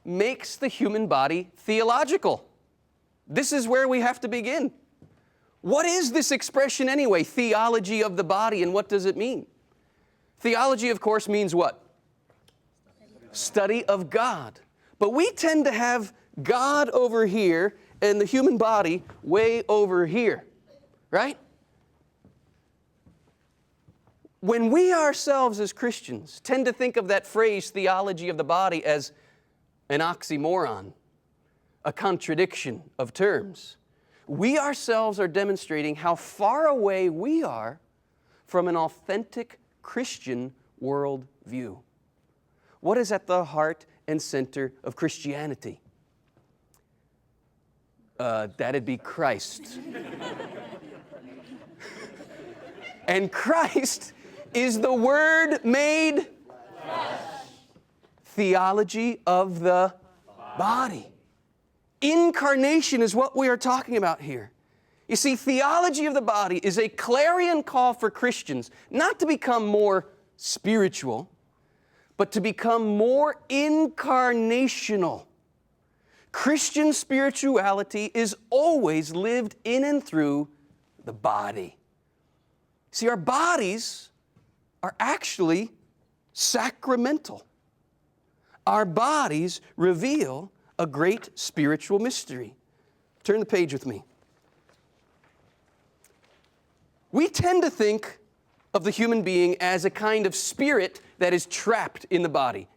makes the human body theological? This is where we have to begin. What is this expression anyway, theology of the body, and what does it mean? Theology, of course, means what? Study of God. But we tend to have God over here and the human body way over here, right? When we ourselves as Christians tend to think of that phrase, theology of the body, as an oxymoron, a contradiction of terms, we ourselves are demonstrating how far away we are from an authentic Christian worldview. What is at the heart and center of Christianity? That'd be Christ. And Christ is the Word made flesh. Theology of the body. Incarnation is what we are talking about here. You see, theology of the body is a clarion call for Christians, not to become more spiritual, but to become more incarnational. Christian spirituality is always lived in and through the body. See, our bodies are actually sacramental. Our bodies reveal a great spiritual mystery. Turn the page with me. We tend to think of the human being as a kind of spirit that is trapped in the body.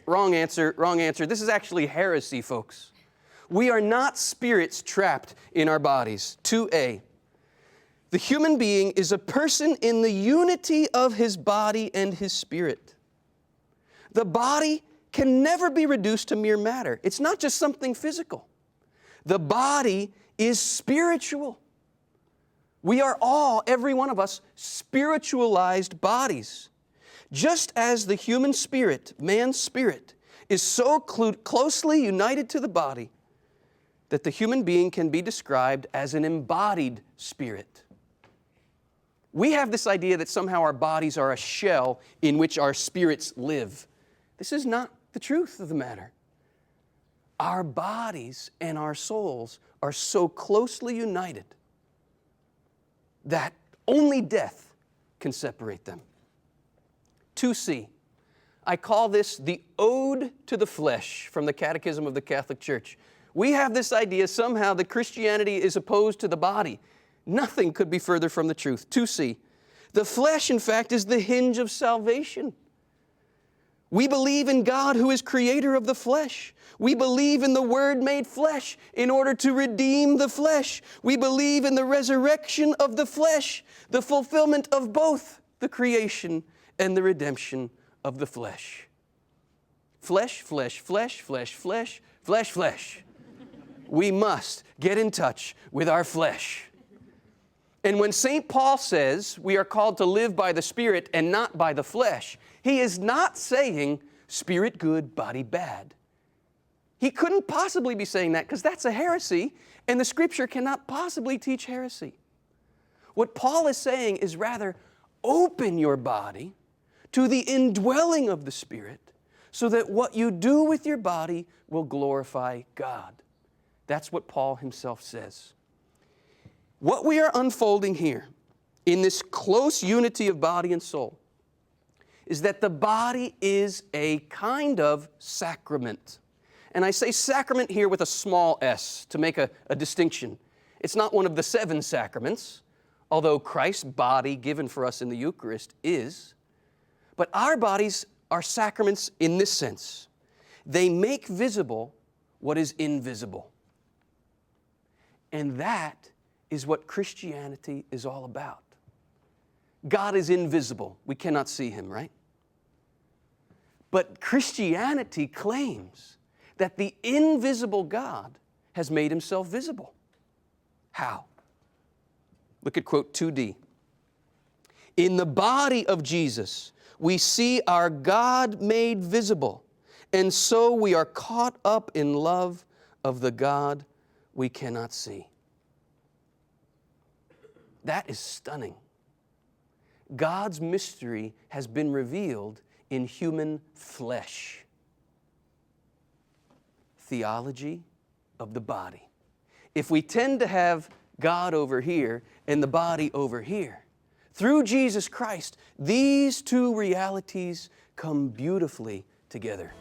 Wrong answer, wrong answer. This is actually heresy, folks. We are not spirits trapped in our bodies. 2a. The human being is a person in the unity of his body and his spirit. The body can never be reduced to mere matter. It's not just something physical. The body is spiritual. We are all, every one of us, spiritualized bodies. Just as the human spirit, man's spirit, is so closely united to the body that the human being can be described as an embodied spirit. We have this idea that somehow our bodies are a shell in which our spirits live. This is not the truth of the matter. Our bodies and our souls are so closely united that only death can separate them. 2c. I call this the Ode to the Flesh from the Catechism of the Catholic Church. We have this idea somehow that Christianity is opposed to the body. Nothing could be further from the truth. 2c. The flesh, in fact, is the hinge of salvation. We believe in God who is creator of the flesh. We believe in the Word made flesh in order to redeem the flesh. We believe in the resurrection of the flesh, the fulfillment of both the creation and the redemption of the flesh. Flesh, flesh, flesh, flesh, flesh, flesh, flesh. We must get in touch with our flesh. And when St. Paul says we are called to live by the Spirit and not by the flesh, he is not saying spirit good, body bad. He couldn't possibly be saying that because that's a heresy, and the Scripture cannot possibly teach heresy. What Paul is saying is rather open your body to the indwelling of the Spirit so that what you do with your body will glorify God. That's what Paul himself says. What we are unfolding here in this close unity of body and soul is that the body is a kind of sacrament. And I say sacrament here with a small s to make a distinction. It's not one of the 7 sacraments, although Christ's body given for us in the Eucharist is. But our bodies are sacraments in this sense. They make visible what is invisible. And that is what Christianity is all about. God is invisible. We cannot see Him, right? But Christianity claims that the invisible God has made Himself visible. How? Look at quote 2d. In the body of Jesus, we see our God made visible, and so we are caught up in love of the God we cannot see. That is stunning. God's mystery has been revealed in human flesh. theology of the body. If we tend to have God over here and the body over here, through Jesus Christ, these two realities come beautifully together.